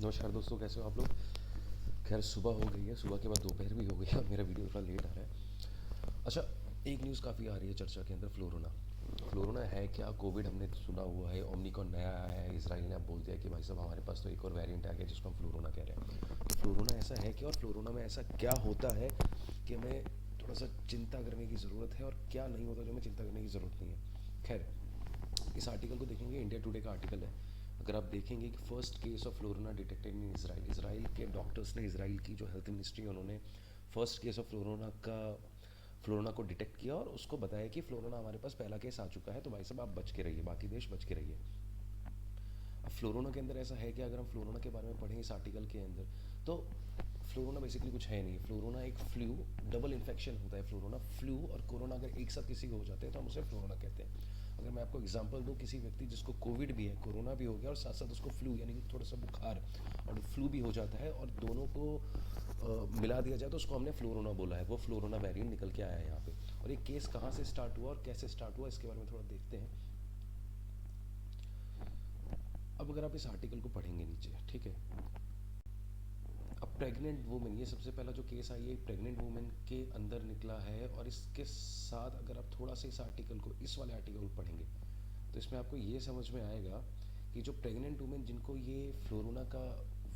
नमस्कार दोस्तों, कैसे हो आप लोग। खैर सुबह हो गई है, सुबह के बाद दोपहर भी हो गई है और मेरा वीडियो थोड़ा लेट आ रहा है। अच्छा, एक न्यूज़ काफ़ी आ रही है चर्चा के अंदर, फ्लोरोना। फ्लोरोना है क्या? कोविड हमने सुना हुआ है, ओमनिकॉन नया आया है, इसराइल ने अब बोल दिया कि भाई साहब हमारे पास तो एक और वेरिएंट आ गया जिसको हम फ्लोरोना कह रहे हैं। तो फ्लोरोना ऐसा है क्या, और फ्लोरोना में ऐसा क्या होता है कि हमें थोड़ा सा चिंता करने की ज़रूरत है, और क्या नहीं होता जो हमें चिंता करने की ज़रूरत नहीं है। खैर, इस आर्टिकल को देखेंगे, इंडिया टुडे का आर्टिकल है। अगर आप देखेंगे कि first case of flurona detected in Israel, Israel के डॉक्टर्स ने, इसराइल की जो हेल्थ मिनिस्ट्री है उन्होंने फर्स्ट केस ऑफ फ्लोरोना को डिटेक्ट किया और उसको बताया कि फ्लोरोना हमारे पास पहला केस आ चुका है, तो भाई साहब आप बच के रहिए, बाकी देश बच के रहिए। अब फ्लोरोना के अंदर ऐसा है कि अगर हम फ्लोरोना के बारे में पढ़ें इस आर्टिकल के अंदर, तो फ्लोरोना बेसिकली कुछ है नहीं। फ्लोरोना एक फ्लू, डबल इन्फेक्शन होता है फ्लोरोना। फ्लू और कोरोना अगर एक साथ किसी को हो जाते हैं तो हम उसे फ्लोरोना कहते हैं। अगर मैं आपको एग्जांपल दूं, किसी व्यक्ति जिसको कोविड भी है, कोरोना भी हो गया और साथ साथ उसको फ्लू यानी कि थोड़ा सा बुखार और फ्लू भी हो जाता है, और दोनों को मिला दिया जाए तो उसको हमने फ्लोरोना बोला है। वो फ्लोरोना वेरिएंट निकल के आया है यहाँ पे। और ये केस कहाँ से स्टार्ट हुआ और कैसे स्टार्ट हुआ, इसके बारे में थोड़ा देखते हैं। अब अगर आप इस आर्टिकल को पढ़ेंगे नीचे, ठीक है। अब प्रेग्नेंट वुमेन, ये सबसे पहला जो केस आई है प्रेग्नेंट वुमेन के अंदर निकला है। और इसके साथ अगर आप थोड़ा सा इस आर्टिकल को, इस वाले आर्टिकल को पढ़ेंगे तो इसमें आपको ये समझ में आएगा कि जो प्रेग्नेंट वुमेन जिनको ये फ्लोरोना का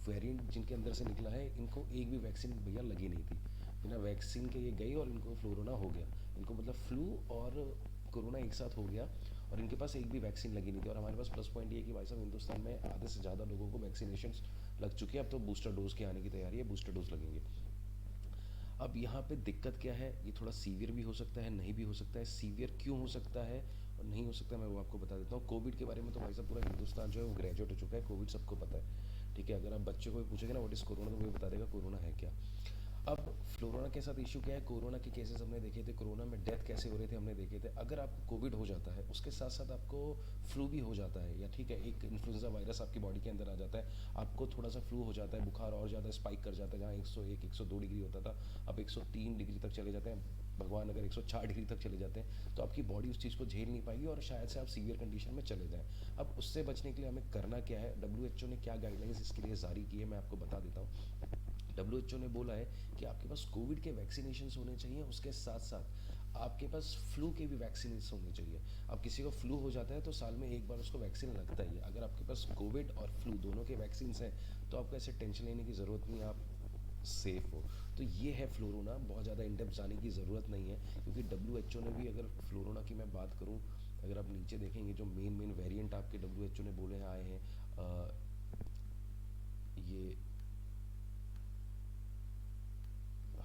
वेरिएंट जिनके अंदर से निकला है, इनको एक भी वैक्सीन भैया लगी नहीं थी। बिना वैक्सीन के ये गई और इनको फ्लोरोना हो गया। इनको मतलब फ्लू और कोरोना एक साथ हो गया और इनके पास एक भी वैक्सीन लगी नहीं थी। और हमारे पास प्लस पॉइंट ये है कि भाई साहब हिंदुस्तान में आधे से ज़्यादा लोगों को वैक्सीनेशन लग चुकी है। अब तो बूस्टर डोज के आने की तैयारी है, बूस्टर डोज लगेंगे। अब यहाँ पे दिक्कत क्या है, ये थोड़ा सीवियर भी हो सकता है, नहीं भी हो सकता है। सीवियर क्यों हो सकता है और नहीं हो सकता है, मैं वो आपको बता देता हूँ। कोविड के बारे में तो भाई साहब पूरा हिंदुस्तान जो है वो ग्रेजुएट हो चुका है, कोविड सबको पता है, ठीक है। अगर आप बच्चे को भी पूछेंगे ना व्हाट इज़ कोरोना, तो वो भी बता देगा कोरोना है क्या। अब फ्लोरोना के साथ इशू क्या है, कोरोना के केसेस हमने देखे थे, कोरोना में डेथ कैसे हो रहे थे हमने देखे थे। अगर आपको कोविड हो जाता है उसके साथ साथ आपको फ्लू भी हो जाता है, या ठीक है एक इन्फ्लुएंजा वायरस आपकी बॉडी के अंदर आ जाता है, आपको थोड़ा सा फ्लू हो जाता है, बुखार और ज़्यादा स्पाइक कर जाता है। जहाँ 101 102 डिग्री होता था, अब 103 डिग्री तक चले जाते हैं, भगवान अगर 104 डिग्री तक चले जाते हैं, तो आपकी बॉडी उस चीज़ को झेल नहीं पाएगी और शायद से आप सीवियर कंडीशन में चले जाएं। अब उससे बचने के लिए हमें करना क्या है, डब्ल्यू ने क्या गाइडलाइंस इसके लिए जारी की है मैं आपको बता देता हूँ। डब्ल्यू ने बोला है कि आपके पास कोविड के वैक्सीनेशन होने चाहिए, उसके साथ साथ आपके पास फ्लू के भी वैक्सीन होने चाहिए। अब किसी को फ्लू हो जाता है तो साल में एक बार उसको वैक्सीन लगता ही है। अगर आपके पास कोविड और फ्लू दोनों के वैक्सीन हैं तो आपको ऐसे टेंशन लेने की ज़रूरत नहीं है, आप सेफ हो। तो ये है फ्लोरोना, बहुत ज़्यादा इंडेप्थ जाने की ज़रूरत नहीं है, क्योंकि डब्ल्यू ने भी, अगर फ्लोरोना की मैं बात करूँ, अगर आप नीचे देखेंगे जो मेन मेन वेरिएंट आपके डब्ल्यू ने बोले हैं आए हैं, ये,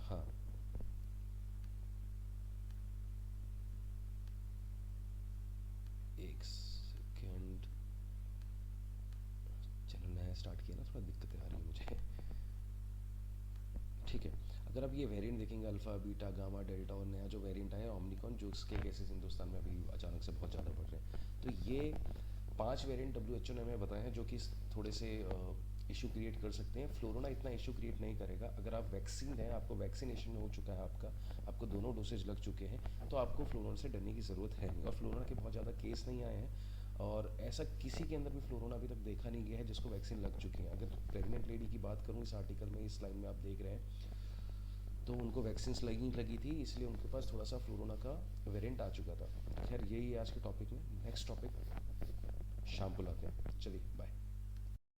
हाँ, एक सेकेंड। चलो नया स्टार्ट किया ना, थोड़ा दिक्कतें आ रही है मुझे। ठीक है, अगर आप ये वेरिएंट देखेंगे अल्फ़ा बीटा गामा डेल्टा, और नया जो वेरिएंट आया है ओमनिकॉन, जो इसके केसेस हिंदुस्तान में अभी अचानक से बहुत ज़्यादा बढ़ रहे हैं। तो ये 5 वेरिएंट डब्ल्यू ने हमें बताए हैं जो कि थोड़े से इशू क्रिएट कर सकते हैं। फ्लोरोना इतना इशू क्रिएट नहीं करेगा। अगर आप वैक्सीन हैं, आपको वैक्सीनेशन हो चुका है, आपको दोनों डोसेज लग चुके हैं, तो आपको फ्लोरोना से डरने की ज़रूरत है नहीं। और फ्लोरोना के बहुत ज़्यादा केस नहीं आए हैं, और ऐसा किसी के अंदर भी फ्लोरोना अभी तक देखा नहीं गया है जिसको वैक्सीन लग चुकी है। अगर प्रेग्नेंट लेडी की बात करूँ, इस आर्टिकल में इस लाइन में आप देख रहे हैं, तो उनको वैक्सीन लगी थी, इसलिए उनके पास थोड़ा सा फ्लोरोना का वेरिएंट आ चुका था। खैर यही है आज के टॉपिक में। नेक्स्ट टॉपिक शाम को लाते हैं, चलिए बाय।